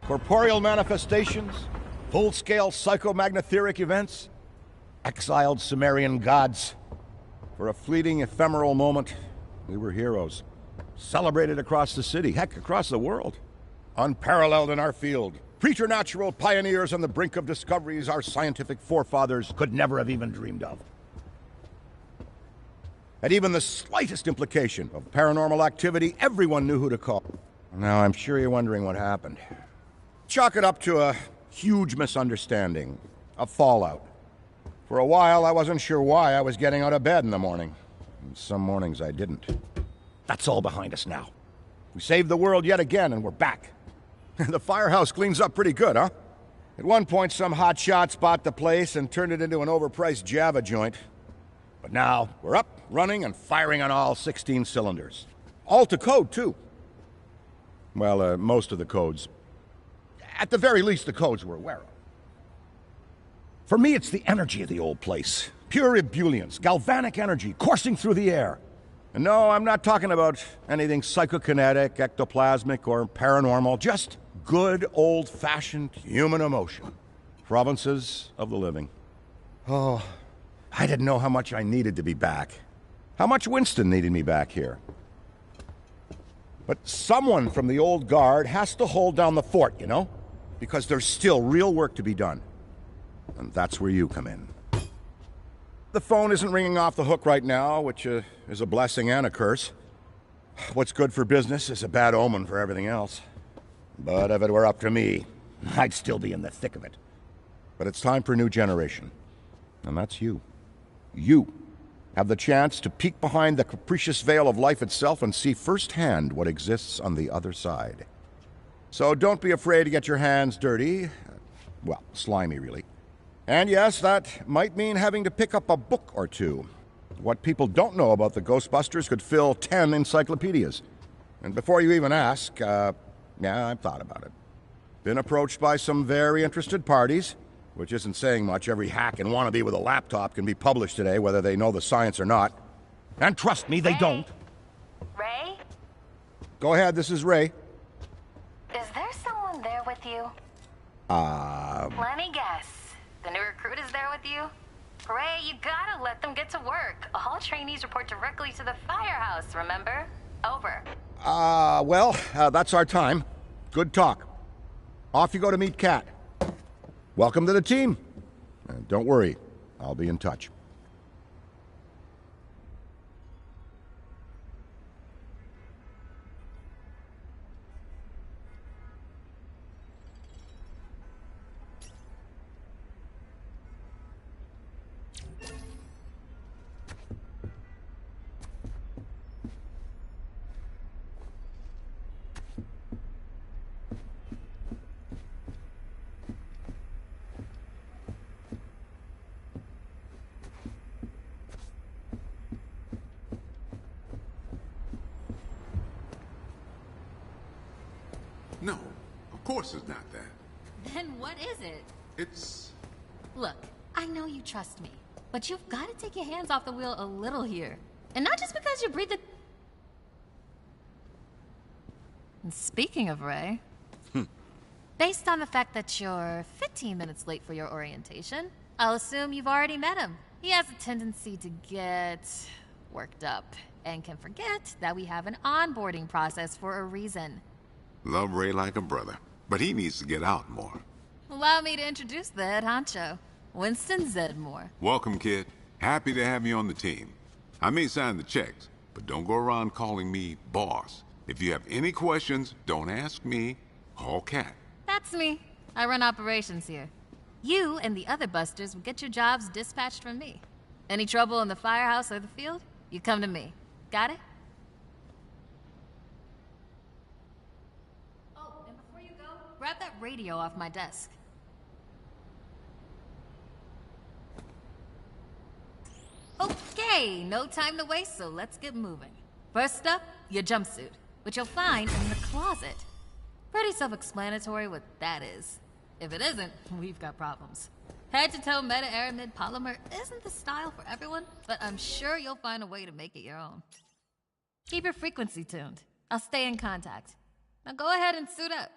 Corporeal manifestations, full-scale psychomagnetheric events, exiled Sumerian gods. For a fleeting, ephemeral moment, we were heroes. Celebrated across the city, heck, across the world. Unparalleled in our field. Preternatural pioneers on the brink of discoveries our scientific forefathers could never have even dreamed of. At even the slightest implication of paranormal activity, everyone knew who to call. Now, I'm sure you're wondering what happened. Chalk it up to a huge misunderstanding, a fallout. For a while, I wasn't sure why I was getting out of bed in the morning. And some mornings I didn't. That's all behind us now. We saved the world yet again, and we're back. The firehouse cleans up pretty good, huh? At one point, some hotshots bought the place and turned it into an overpriced Java joint. But now, we're up, running, and firing on all 16 cylinders. All to code, too. Well, most of the codes. At the very least, the codes we're aware of. For me, it's the energy of the old place. Pure ebullience, galvanic energy coursing through the air. And no, I'm not talking about anything psychokinetic, ectoplasmic, or paranormal. Just good, old-fashioned human emotion. Provinces of the living. Oh, I didn't know how much I needed to be back. How much Winston needed me back here. But someone from the old guard has to hold down the fort, you know? Because there's still real work to be done. And that's where you come in. The phone isn't ringing off the hook right now, which is a blessing and a curse. What's good for business is a bad omen for everything else. But if it were up to me, I'd still be in the thick of it. But it's time for a new generation. And that's you. You have the chance to peek behind the capricious veil of life itself and see firsthand what exists on the other side. So don't be afraid to get your hands dirty. Well, slimy, really. And yes, that might mean having to pick up a book or two. What people don't know about the Ghostbusters could fill 10 encyclopedias. And before you even ask, yeah, I've thought about it. Been approached by some very interested parties, which isn't saying much. Every hack and wannabe with a laptop can be published today, whether they know the science or not. And trust me, they don't. Ray? Go ahead, this is Ray. Is there someone there with you? Let me guess. The new recruit is there with you? Ray, you gotta let them get to work. All trainees report directly to the firehouse, remember? Over. Well, that's our time. Good talk. Off you go to meet Kat. Welcome to the team. Don't worry, I'll be in touch. No, of course it's not that. Then what is it? It's... Look, I know you trust me, but you've got to take your hands off the wheel a little here. And not just because you breathe the... And speaking of Ray, based on the fact that you're 15 minutes late for your orientation, I'll assume you've already met him. He has a tendency to get worked up and can forget that we have an onboarding process for a reason. Love Ray like a brother, but he needs to get out more. Allow me to introduce the head honcho, Winston Zedmore. Welcome, kid. Happy to have you on the team. I may sign the checks, but don't go around calling me boss. If you have any questions, don't ask me. Call Kat. That's me. I run operations here. You and the other busters will get your jobs dispatched from me. Any trouble in the firehouse or the field, you come to me. Got it? Oh, and before you go, grab that radio off my desk. Okay, no time to waste, so let's get moving. First up, your jumpsuit, which you'll find in the closet. Pretty self-explanatory what that is. If it isn't, we've got problems. Head-to-toe meta-aramid polymer isn't the style for everyone, but I'm sure you'll find a way to make it your own. Keep your frequency tuned. I'll stay in contact. Now go ahead and suit up.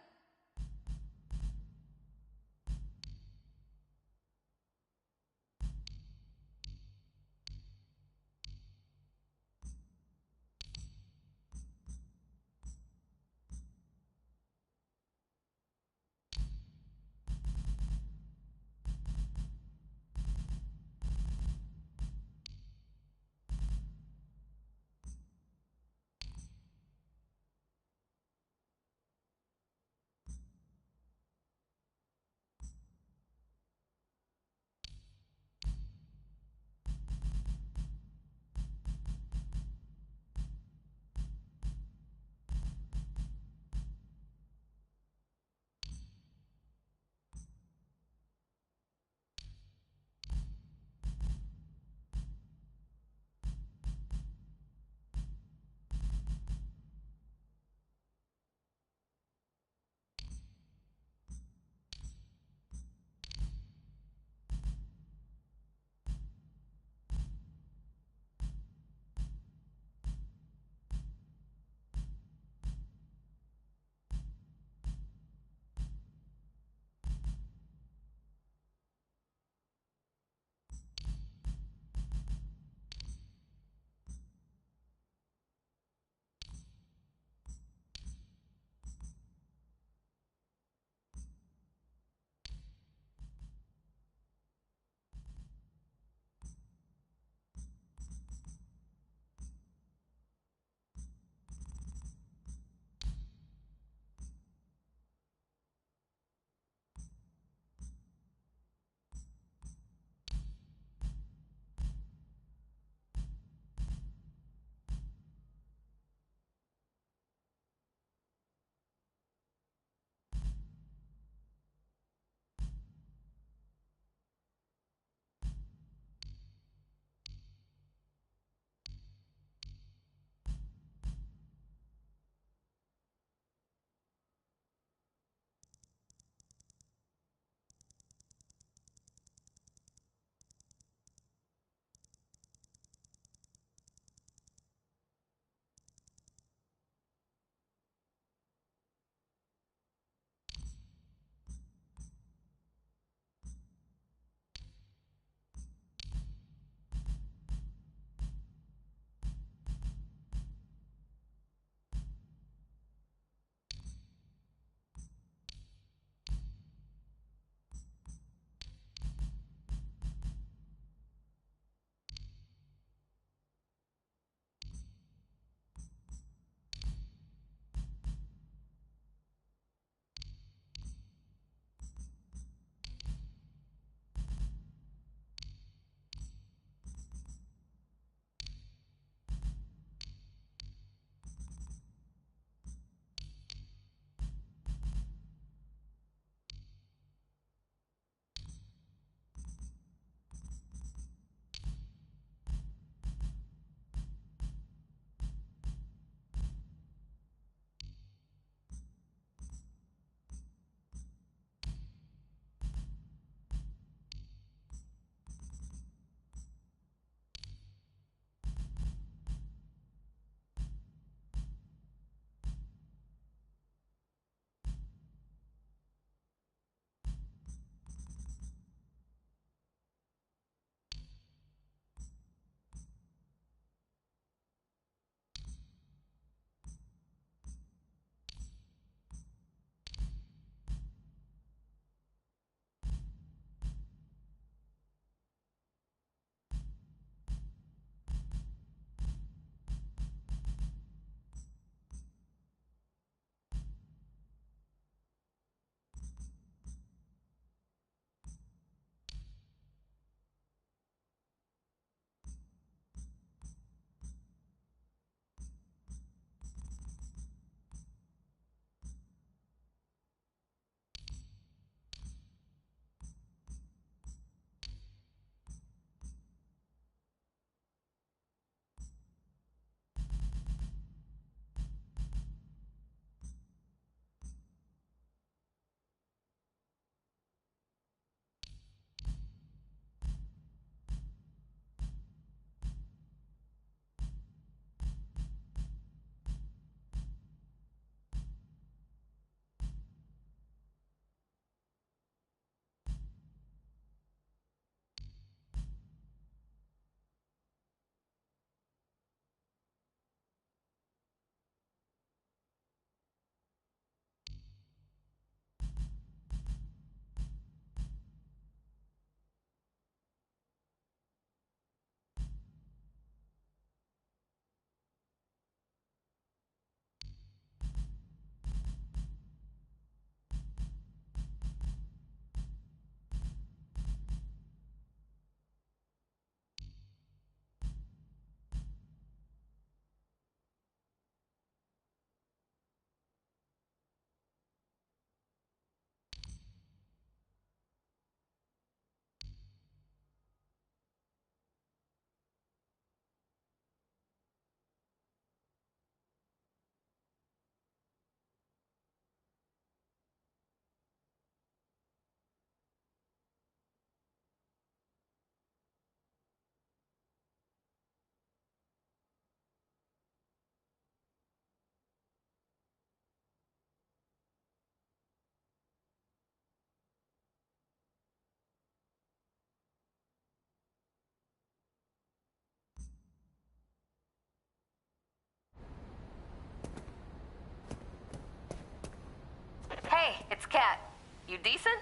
Hey, it's Kat. You decent?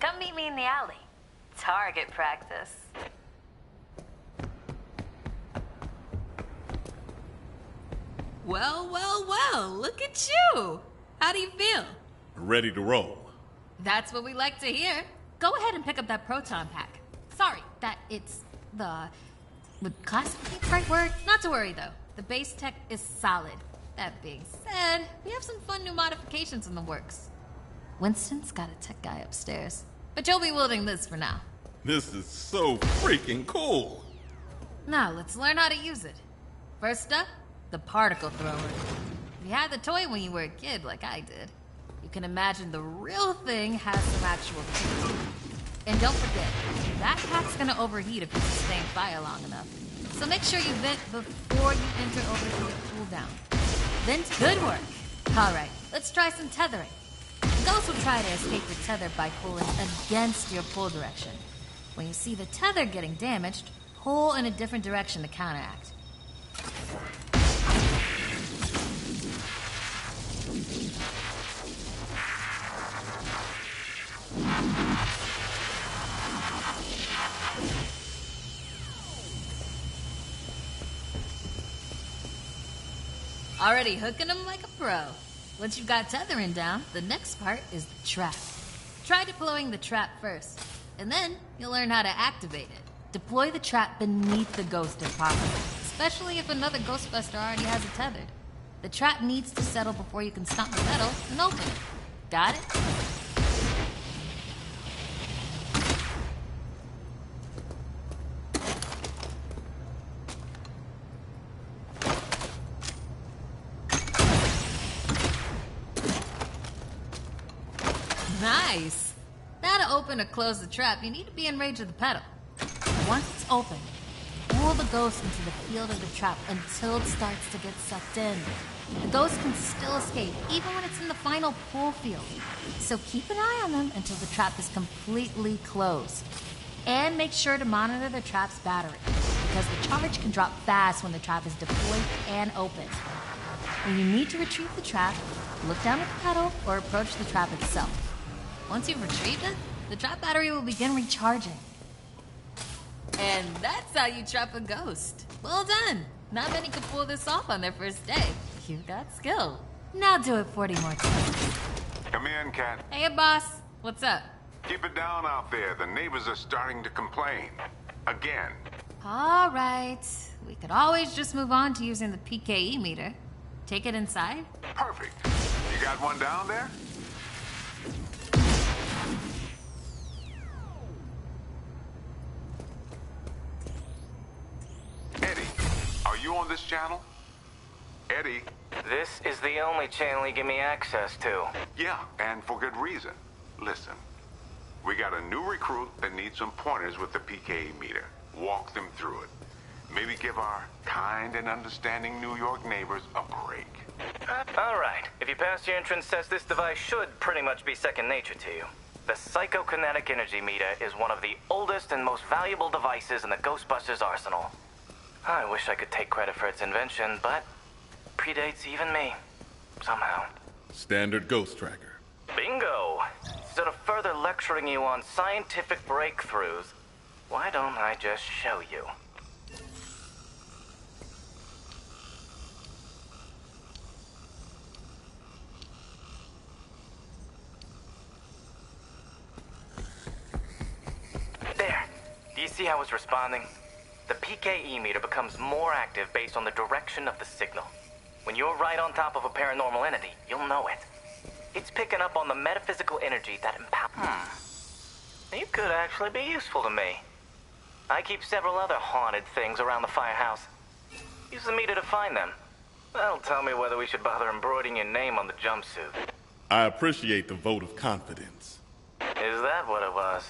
Come meet me in the alley. Target practice. Well, well, well, look at you! How do you feel? Ready to roll. That's what we like to hear. Go ahead and pick up that proton pack. Sorry, that it's the... Would classically be the right word? Not to worry, though. The base tech is solid. That being said, we have some fun new modifications in the works. Winston's got a tech guy upstairs, but you'll be wielding this for now. This is so freaking cool. Now, let's learn how to use it. First up, the particle thrower. If you had the toy when you were a kid, like I did, you can imagine the real thing has some actual power. And don't forget, that pack's gonna overheat if you sustain fire long enough. So make sure you vent before you enter overheat cooldown. Vent, good work. Alright, let's try some tethering. Ghosts will try to escape the tether by pulling against your pull direction. When you see the tether getting damaged, pull in a different direction to counteract. Already hooking them like a pro. Once you've got tethering down, the next part is the trap. Try deploying the trap first, and then you'll learn how to activate it. Deploy the trap beneath the ghost if possible, especially if another Ghostbuster already has it tethered. The trap needs to settle before you can stomp the metal and open it. Got it? Nice! Now to open or close the trap, you need to be in range of the pedal. Once it's open, pull the ghost into the field of the trap until it starts to get sucked in. The ghost can still escape, even when it's in the final pull field. So keep an eye on them until the trap is completely closed. And make sure to monitor the trap's battery, because the charge can drop fast when the trap is deployed and open. When you need to retrieve the trap, look down at the pedal or approach the trap itself. Once you've retrieved it, the trap battery will begin recharging. And that's how you trap a ghost. Well done! Not many can pull this off on their first day. You've got skill. Now do it 40 more times. Come in, Kat. Hey, boss. What's up? Keep it down out there. The neighbors are starting to complain. Again. All right. We could always just move on to using the PKE meter. Take it inside? Perfect. You got one down there? Eddie, are you on this channel? Eddie? This is the only channel you give me access to. Yeah, and for good reason. Listen, we got a new recruit that needs some pointers with the PKE meter. Walk them through it. Maybe give our kind and understanding New York neighbors a break. All right. If you pass your entrance test, this device should pretty much be second nature to you. The psychokinetic energy meter is one of the oldest and most valuable devices in the Ghostbusters arsenal. I wish I could take credit for its invention, but predates even me. Somehow. Standard ghost tracker. Bingo! Instead of further lecturing you on scientific breakthroughs, why don't I just show you? There. Do you see how it's responding? The PKE meter becomes more active based on the direction of the signal. When you're right on top of a paranormal entity, you'll know it. It's picking up on the metaphysical energy that empowers. You could actually be useful to me. I keep several other haunted things around the firehouse. Use the meter to find them. That'll tell me whether we should bother embroidering your name on the jumpsuit. I appreciate the vote of confidence. Is that what it was?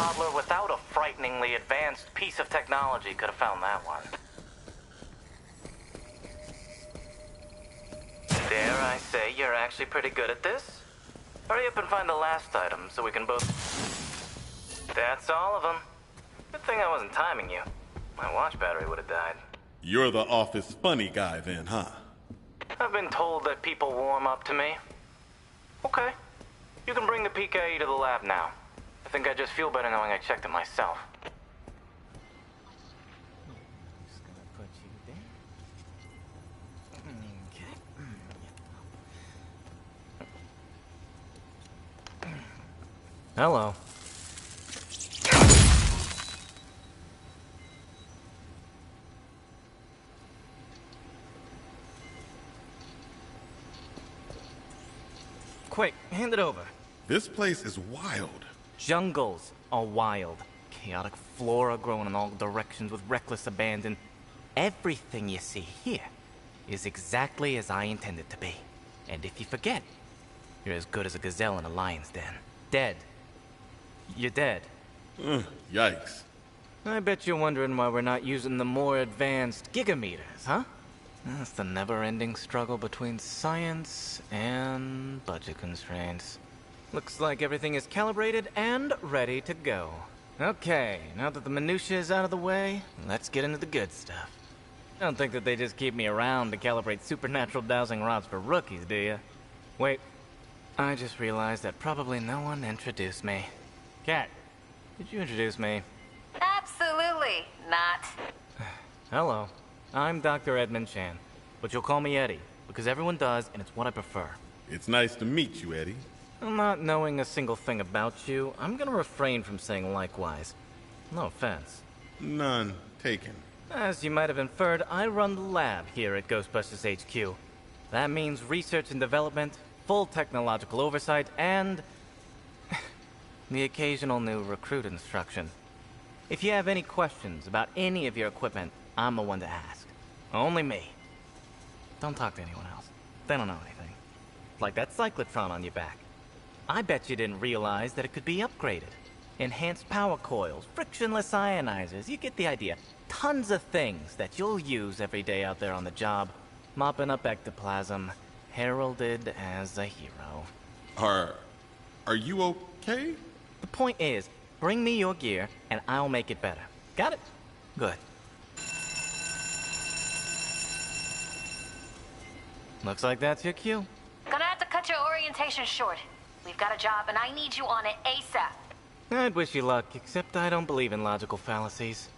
toddler without a frighteningly advanced piece of technology could have found that one. Dare I say you're actually pretty good at this? Hurry up and find the last item so we can both... That's all of them. Good thing I wasn't timing you. My watch battery would have died. You're the office funny guy then, huh? I've been told that people warm up to me. Okay. You can bring the PKE to the lab now. I think I just feel better knowing I checked it myself. Just gonna put you there. Okay. Hello. Quick, hand it over. This place is wild. Jungles are wild. Chaotic flora growing in all directions with reckless abandon. Everything you see here is exactly as I intended it to be. And if you forget, you're as good as a gazelle in a lion's den. Dead. You're dead. Yikes. I bet you're wondering why we're not using the more advanced gigameters, huh? That's the never-ending struggle between science and budget constraints. Looks like everything is calibrated and ready to go. Okay, now that the minutiae is out of the way, let's get into the good stuff. I don't think that they just keep me around to calibrate supernatural dowsing rods for rookies, do you? Wait, I just realized that probably no one introduced me. Kat, did you introduce me? Absolutely not. Hello, I'm Dr. Edmund Chan, but you'll call me Eddie, because everyone does, and it's what I prefer. It's nice to meet you, Eddie. Not knowing a single thing about you, I'm gonna refrain from saying likewise. No offense. None taken. As you might have inferred, I run the lab here at Ghostbusters HQ. That means research and development, full technological oversight, and the occasional new recruit instruction. If you have any questions about any of your equipment, I'm the one to ask. Only me. Don't talk to anyone else. They don't know anything. Like that cyclotron on your back. I bet you didn't realize that it could be upgraded. Enhanced power coils, frictionless ionizers, you get the idea. Tons of things that you'll use every day out there on the job. Mopping up ectoplasm, heralded as a hero. Are you okay? The point is, bring me your gear and I'll make it better. Got it? Good. Looks like that's your cue. Gonna have to cut your orientation short. We've got a job and I need you on it ASAP. I'd wish you luck, except I don't believe in logical fallacies.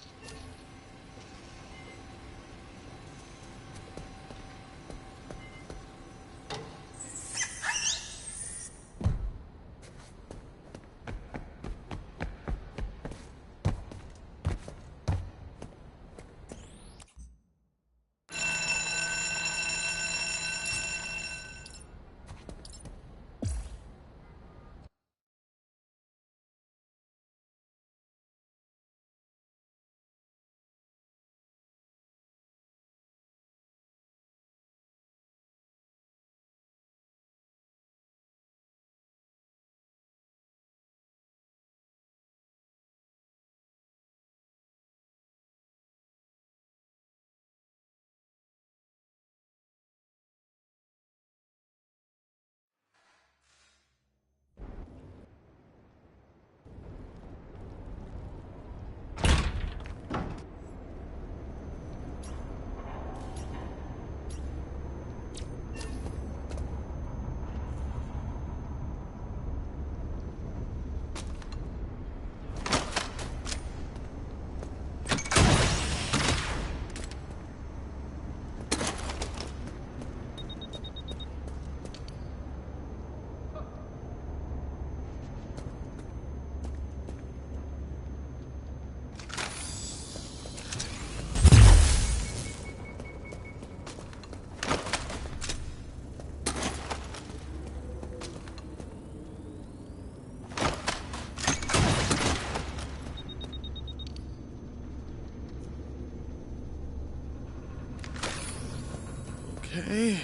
Okay,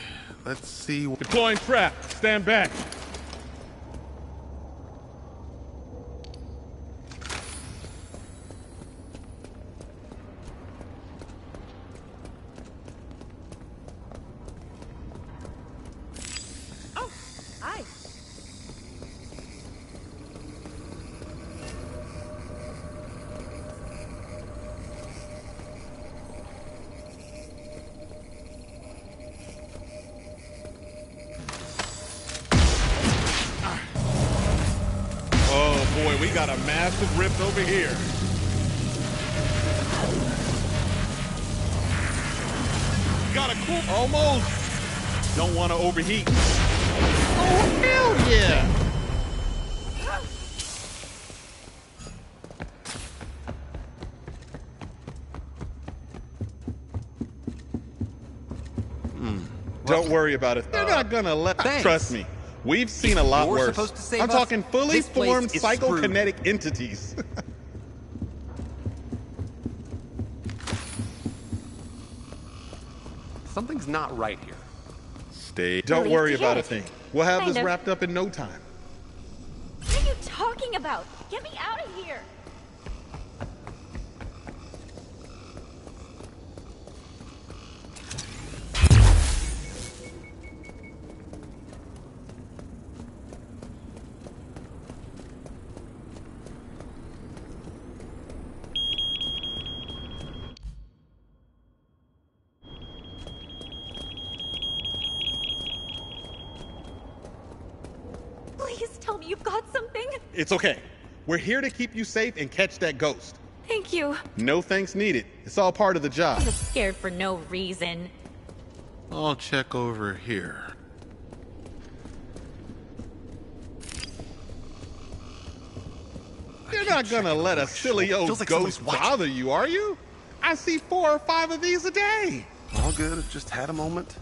let's see. Deploying trap. Stand back. got a massive rift over here. Got a cool. Almost. Don't want to overheat. Oh, hell yeah. Don't worry about it. They're not gonna let. Thanks. Trust me, we've seen a lot You're worse. supposed to save I'm us? talking fully This place formed is psychokinetic entities. Something's not right here. Stay. Don't Relief worry to about hear a it. thing. We'll have Kind this of. wrapped up in no time. What are you talking about? Get me out of here! Please tell me you've got something. It's okay. We're here to keep you safe and catch that ghost. Thank you. No thanks needed. It's all part of the job. I was scared for no reason. I'll check over here. You're not gonna let a silly old Feels like ghost someone's watching. bother you, are you? I see 4 or 5 of these a day. All good. Just had a moment.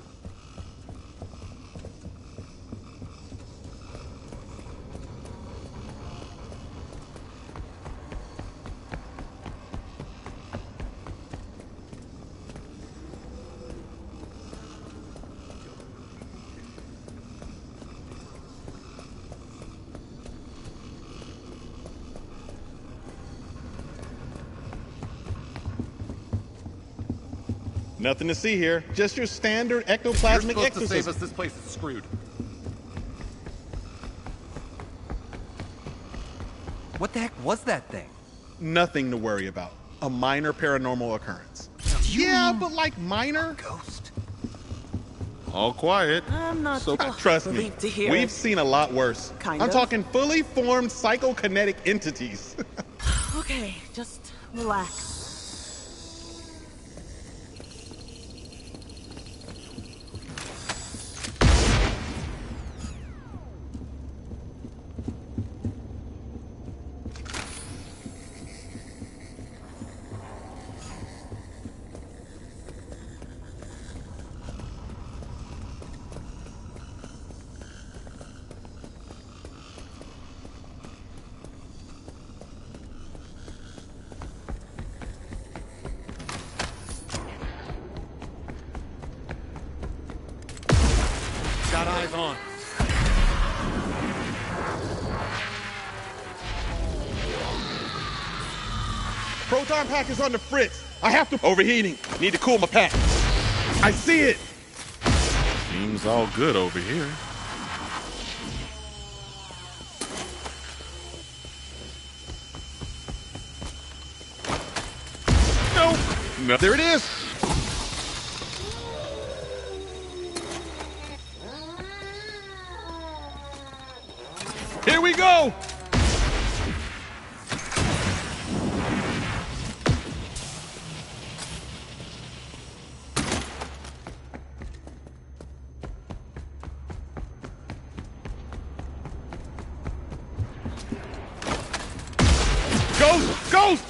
Nothing to see here. Just your standard You're ectoplasmic supposed to save exorcism. us. This place is screwed. What the heck was that thing? Nothing to worry about. A minor paranormal occurrence. Yeah, but like minor? Ghost. All quiet. I'm not So sure. trust me, Relieved to hear we've it. seen a lot worse. Kind I'm of. talking fully formed psychokinetic entities. Okay, just relax. Got eyes on. Proton pack is on the fritz. I have to. Overheating. Need to cool my pack. I see it. Seems all good over here. Nope. No. There it is. Here we go. Ghost! Ghost!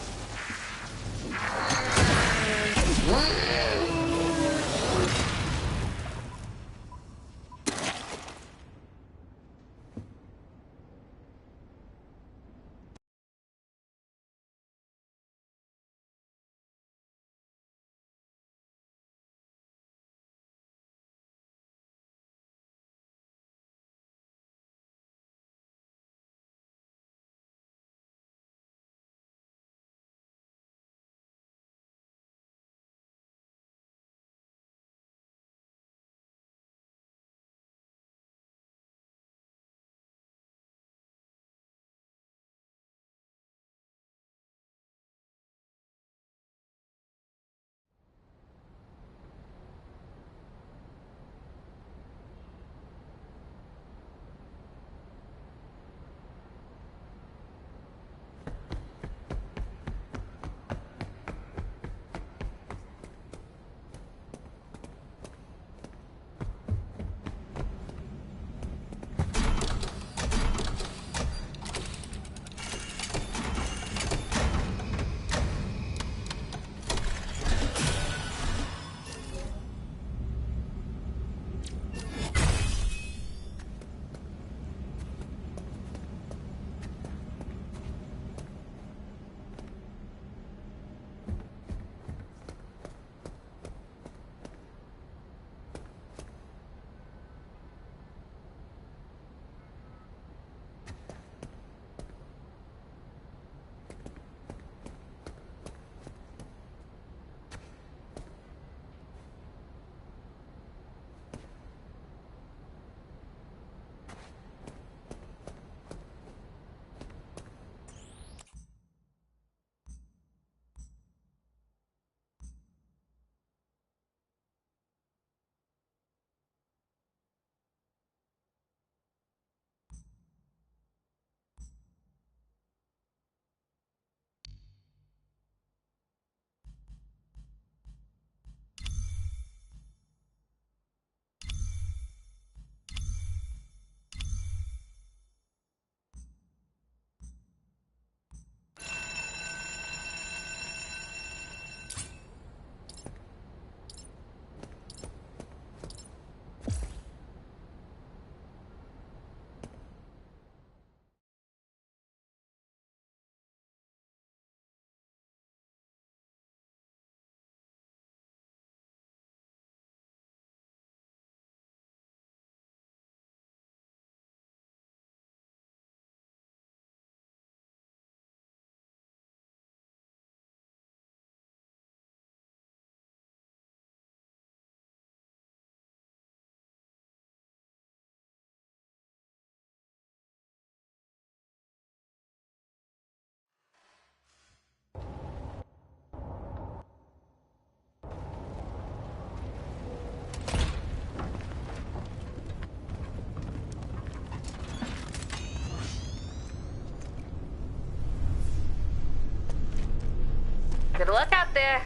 Good luck out there.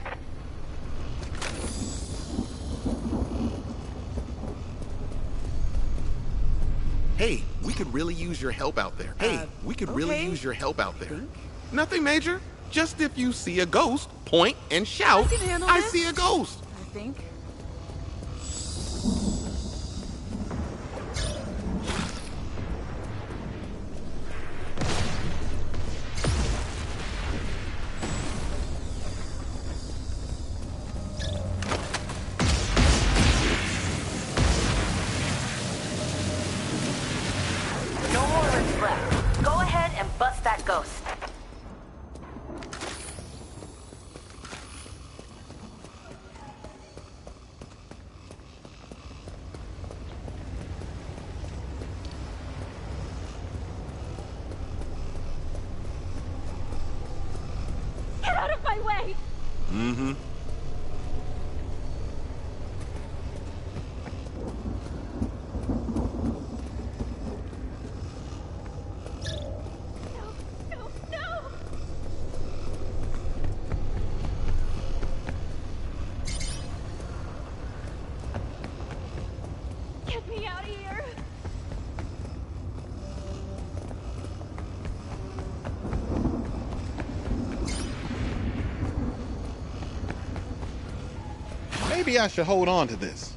Hey, we could really use your help out there. Nothing major. Just if you see a ghost, point and shout, I see a ghost. I think. No more lips left. Go ahead and bust that ghost. Get out of my way! Mm-hmm. No, no! Get me out of here! Maybe I should hold on to this.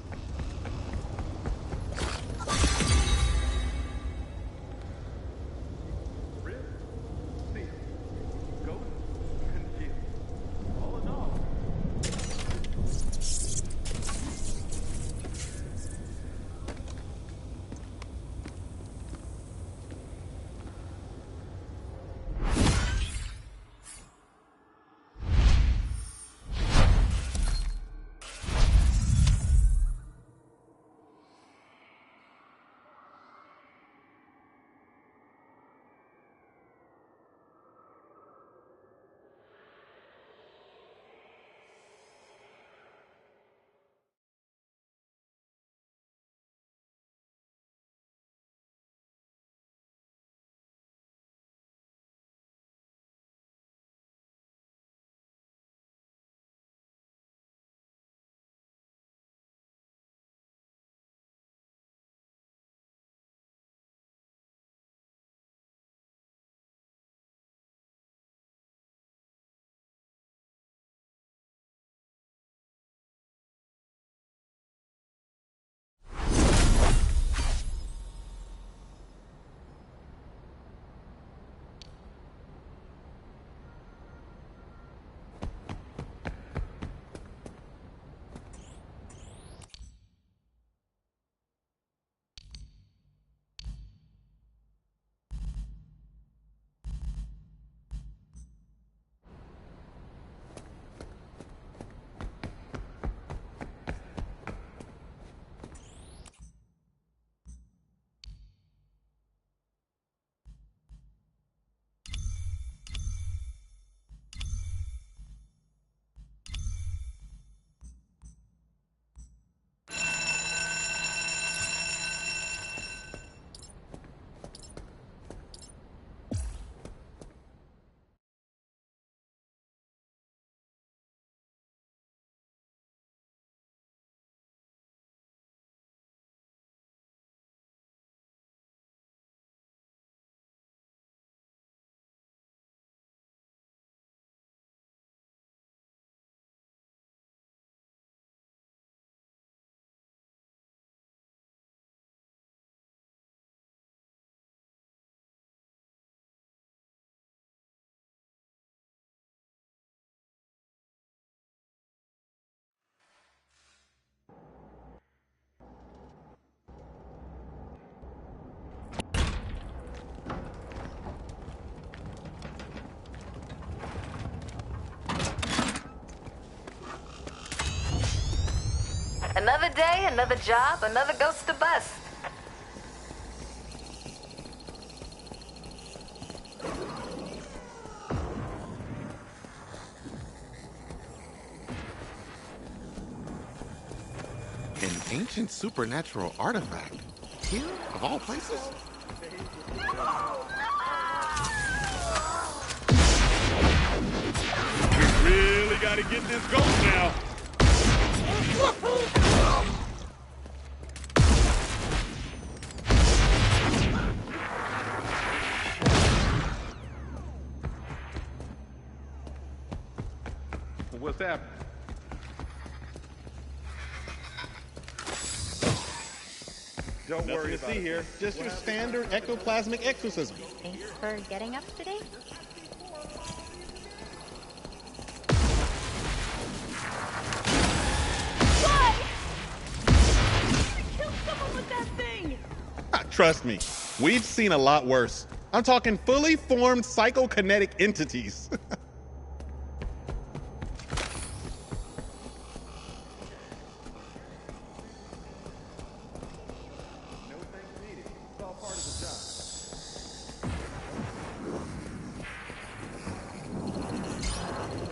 Another day, another job, another ghost to bust. An ancient supernatural artifact. Here, of all places? We really gotta get this ghost now. What's happening? Don't worry about it. Here. Just your standard ectoplasmic exorcism. Thanks for getting up today. Why? I killed someone with that thing! Trust me, we've seen a lot worse. I'm talking fully formed psychokinetic entities.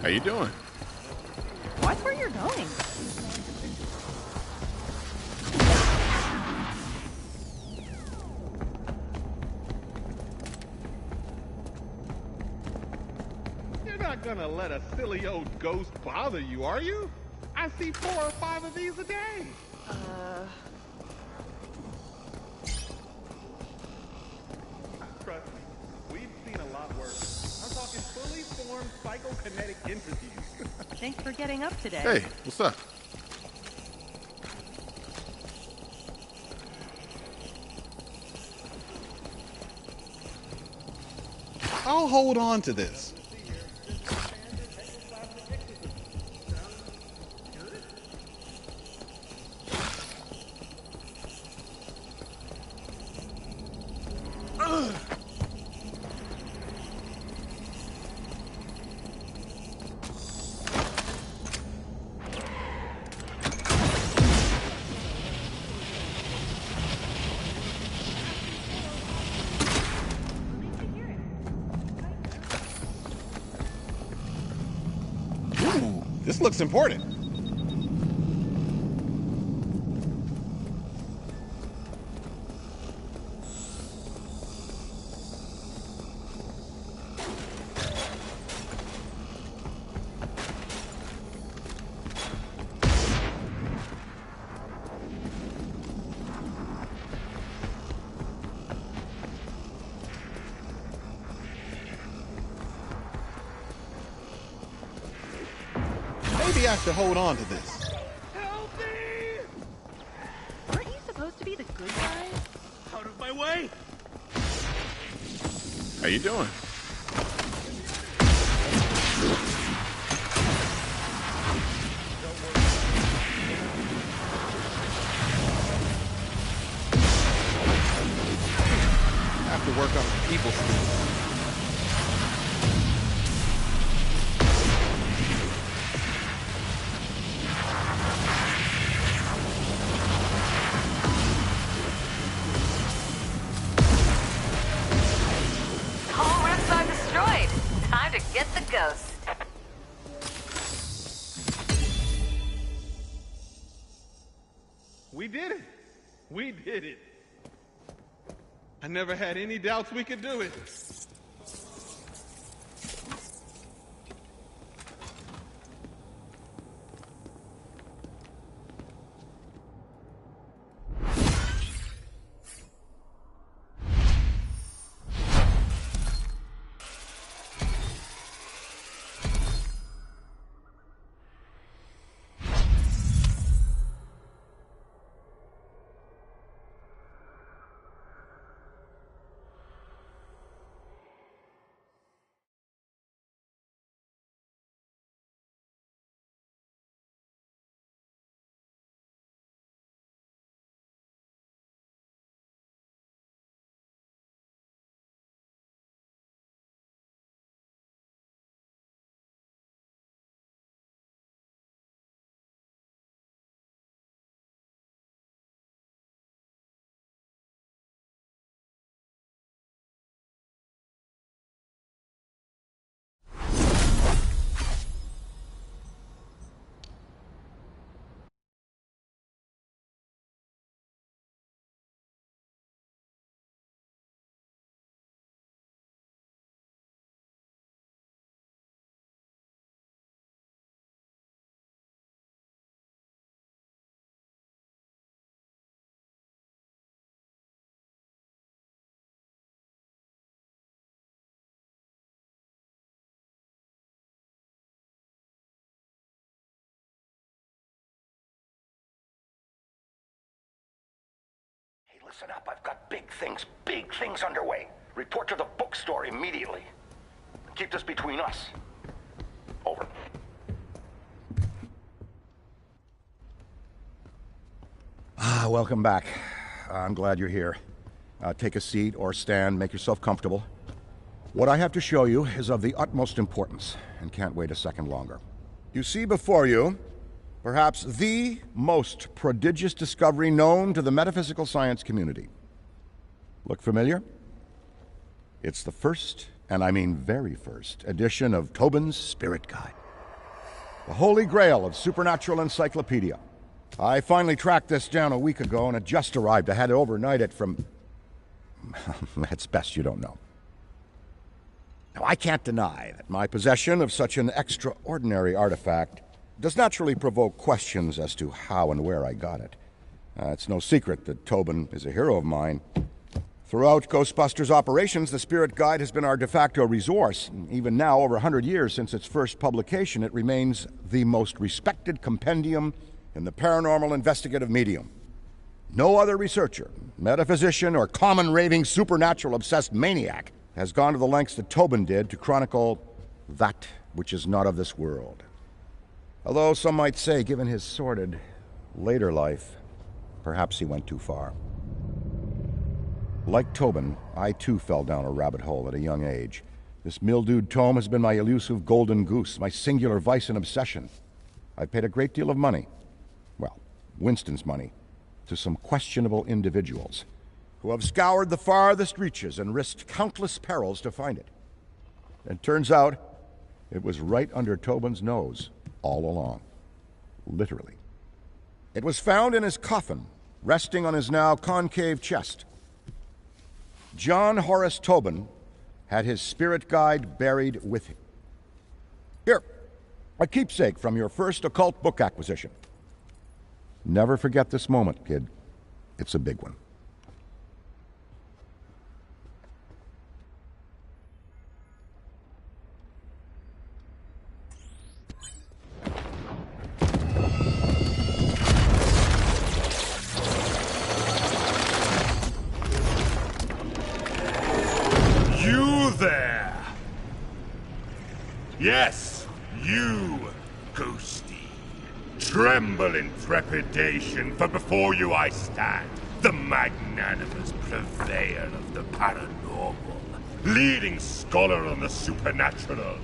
How you doing? Watch where you're going. You're not gonna let a silly old ghost bother you, are you? I see 4 or 5 of these a day. Trust me, we've seen a lot worse. I'm talking fully formed psychokinetic entities. Thanks for getting up today. Hey, what's up? I'll hold on to this. This looks important. Maybe I should hold on to this. Help me! Aren't you supposed to be the good guy? Out of my way! How you doing? I have to work on the people skills. All routes are destroyed. Time to get the ghost. We did it. We did it. I never had any doubts we could do it. Listen up, I've got big things underway. Report to the bookstore immediately. Keep this between us. Over. Welcome back. I'm glad you're here. Take a seat or stand, make yourself comfortable. What I have to show you is of the utmost importance, and can't wait a second longer. You see before you, perhaps the most prodigious discovery known to the metaphysical science community. Look familiar? It's the first, and I mean very first, edition of Tobin's Spirit Guide. The holy grail of supernatural encyclopedia. I finally tracked this down a week ago, and it just arrived. I had to overnight it from... It's best you don't know. Now, I can't deny that my possession of such an extraordinary artifact does naturally provoke questions as to how and where I got it. It's no secret that Tobin is a hero of mine. Throughout Ghostbusters operations, the Spirit Guide has been our de facto resource. Even now, over 100 years since its first publication, it remains the most respected compendium in the paranormal investigative medium. No other researcher, metaphysician, or common raving supernatural-obsessed maniac has gone to the lengths that Tobin did to chronicle that which is not of this world. Although some might say, given his sordid later life, perhaps he went too far. Like Tobin, I too fell down a rabbit hole at a young age. This mildewed tome has been my elusive golden goose, my singular vice and obsession. I've paid a great deal of money, well, Winston's money, to some questionable individuals who have scoured the farthest reaches and risked countless perils to find it. And turns out, it was right under Tobin's nose all along. Literally. It was found in his coffin, resting on his now concave chest. John Horace Tobin had his Spirit Guide buried with him. Here, a keepsake from your first occult book acquisition. Never forget this moment, kid. It's a big one. You there! Yes, you, Ghosty. Tremble in trepidation, for before you I stand, the magnanimous purveyor of the paranormal, leading scholar on the supernatural,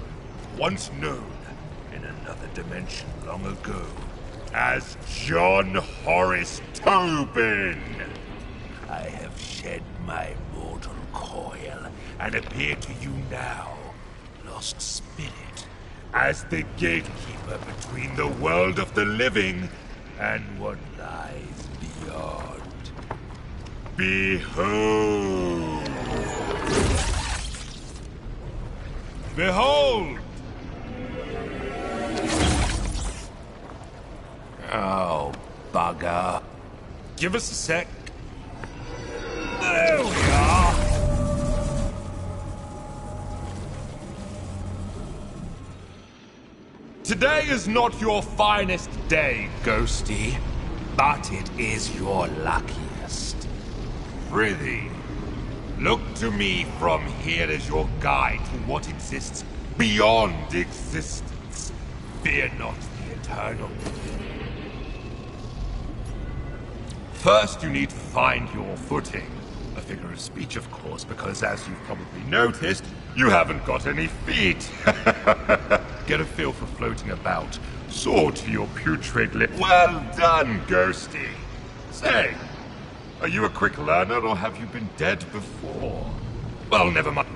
once known in another dimension long ago as John Horace Tobin. I have shed my mortal coil and appear to you now, lost spirit, as the gatekeeper between the world of the living and what lies beyond. Behold! Behold! Oh, bugger. Give us a sec. There we are! Today is not your finest day, Ghosty, but it is your luckiest. Prithee, look to me from here as your guide to what exists beyond existence. Fear not the eternal. First, you need to find your footing. A figure of speech, of course, because as you've probably noticed, you haven't got any feet. Get a feel for floating about. Soar to your putrid lip. Well done, Ghosty. Say, are you a quick learner or have you been dead before? Well, never mind.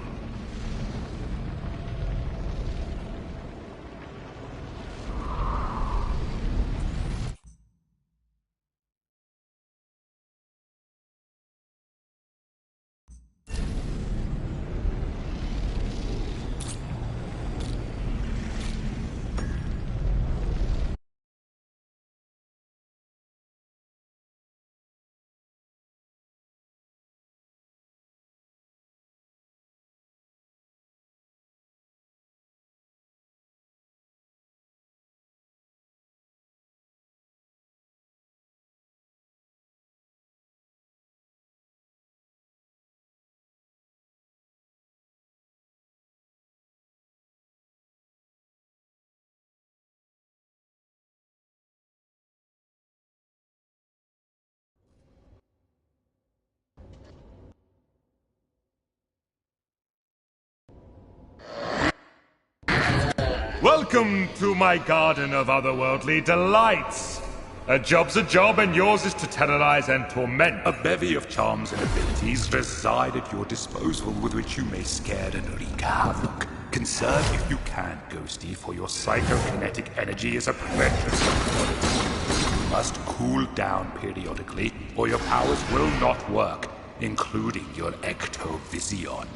Welcome to my garden of otherworldly delights. A job's a job, and yours is to terrorize and torment. A bevy of charms and abilities reside at your disposal with which you may scare and wreak havoc. Conserve if you can, Ghosty, for your psychokinetic energy is a precious commodity. You must cool down periodically, or your powers will not work, including your ectovision.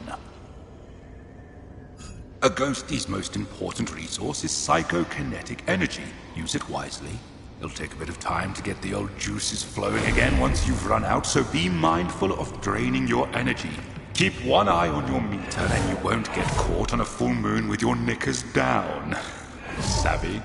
A Ghosty's most important resource is psychokinetic energy. Use it wisely. It'll take a bit of time to get the old juices flowing again once you've run out, so be mindful of draining your energy. Keep one eye on your meter and you won't get caught on a full moon with your knickers down. Savvy?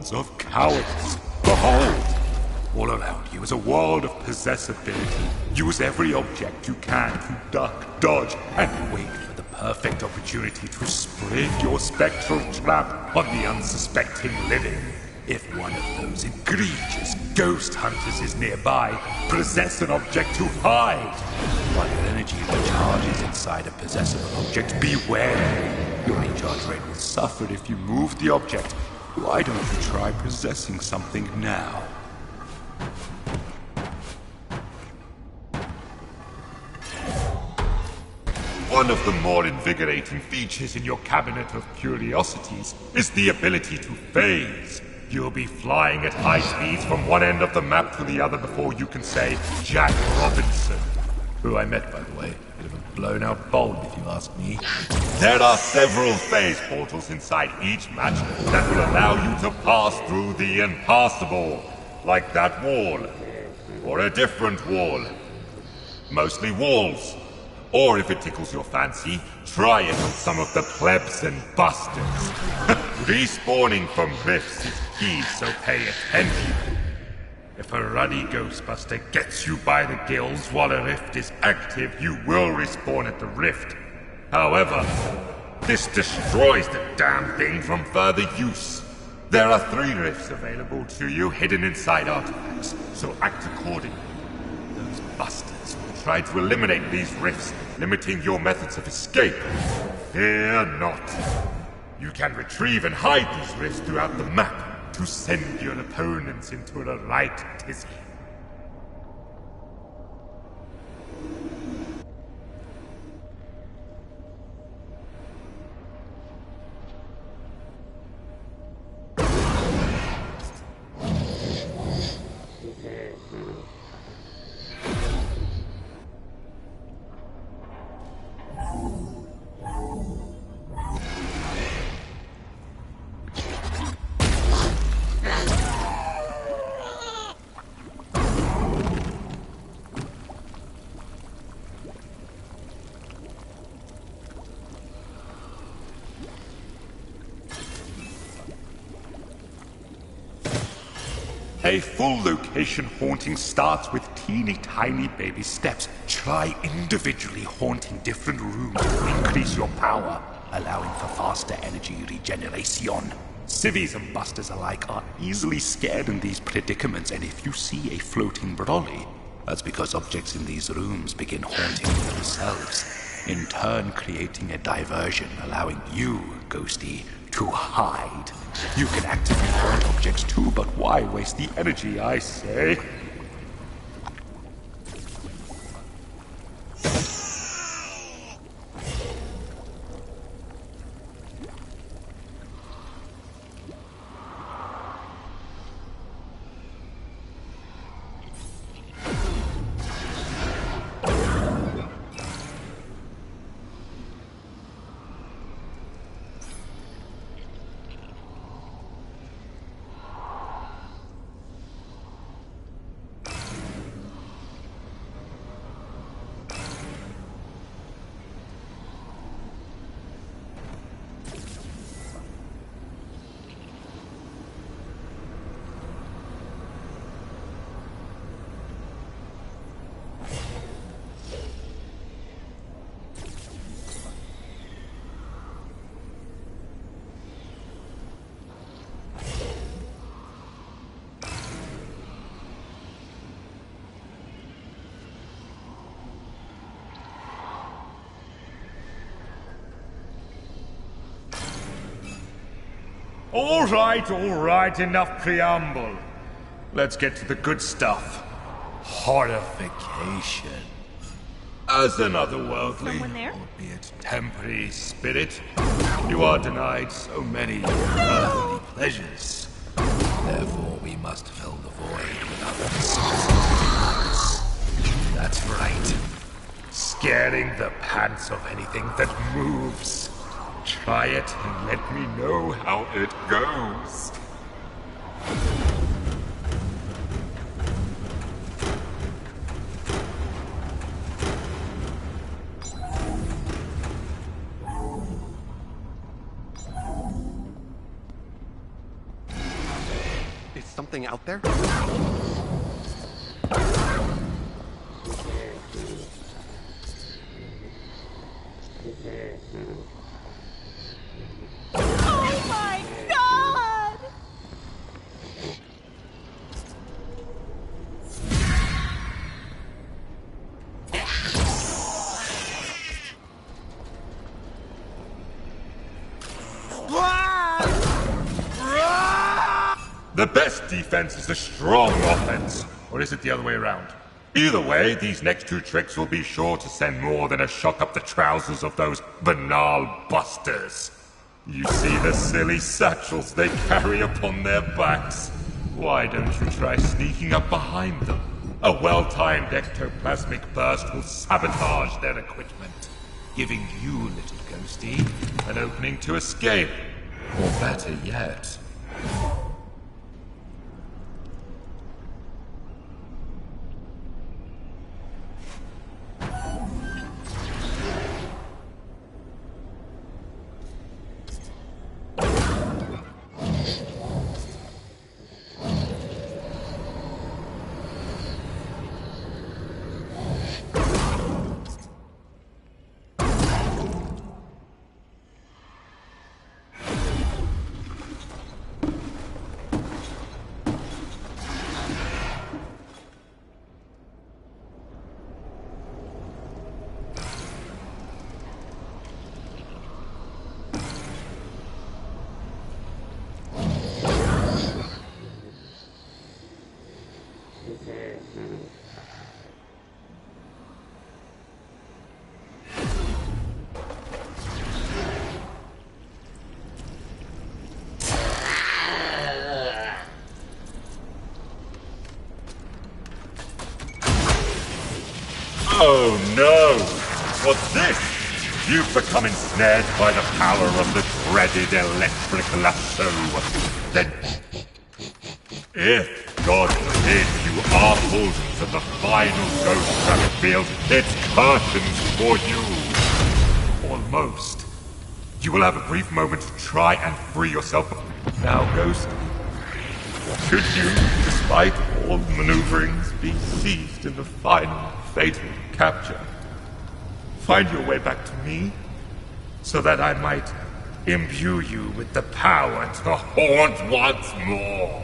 hordes of cowards. Behold! All around you is a world of possessability. Use every object you can to duck, dodge, and wait for the perfect opportunity to sprig your spectral trap on the unsuspecting living. If one of those egregious ghost hunters is nearby, possess an object to hide. While your energy recharges inside a possessable object, beware. Your recharge rate will suffer if you move the object. Why don't you try possessing something now? One of the more invigorating features in your cabinet of curiosities is the ability to phase. You'll be flying at high speeds from one end of the map to the other before you can say Jack Robinson, who I met, by the way. Bit of a blown-out bulb, if you ask me. There are several phase portals inside each match that will allow you to pass through the impassable, like that wall, or a different wall. Mostly walls. Or if it tickles your fancy, try it on some of the plebs and busters. Respawning from rifts is key, so pay attention. If a ruddy Ghostbuster gets you by the gills while a rift is active, you will respawn at the rift. However, this destroys the damn thing from further use. There are 3 rifts available to you hidden inside artifacts, so act accordingly. Those busters will try to eliminate these rifts, limiting your methods of escape. Fear not. You can retrieve and hide these rifts throughout the map to send your opponents into a right tizzy. A full location haunting starts with teeny tiny baby steps. Try individually haunting different rooms to increase your power, allowing for faster energy regeneration. Civvies and busters alike are easily scared in these predicaments, and if you see a floating brolly, that's because objects in these rooms begin haunting themselves, in turn creating a diversion, allowing you, Ghosty, to hide. You can actively haunt objects too, but why waste the energy, I say? All right, enough preamble. Let's get to the good stuff. Horrification. As an otherworldly, albeit temporary spirit, you are denied so many earthly pleasures. Therefore, we must fill the void with other things. That's right. Scaring the pants of anything that moves. Try it and let me know how it goes. something out there? Oh my god! The best defense is a strong offense. Or is it the other way around? Either way, these next two tricks will be sure to send more than a shock up the trousers of those banal busters. You see the silly satchels they carry upon their backs? Why don't you try sneaking up behind them? A well-timed ectoplasmic burst will sabotage their equipment, giving you, little ghosty, an opening to escape. Or better yet... Oh no! What's this? You've become ensnared by the power of the dreaded electric lasso. Then, if, God forbid, you are pulled into the final ghost battlefield, it's curtains for you. Almost. You will have a brief moment to try and free yourself. Now, Ghost, should you, despite all maneuverings, be seized in the final fatal capture, find your way back to me, so that I might imbue you with the power to haunt once more.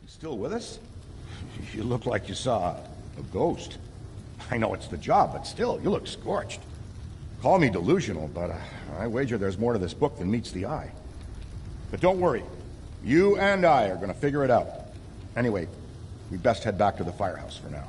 Still with us? You look like you saw a ghost. I know it's the job, but still, you look scorched. Call me delusional, but I wager there's more to this book than meets the eye. But don't worry. You and I are going to figure it out. Anyway, we best head back to the firehouse for now.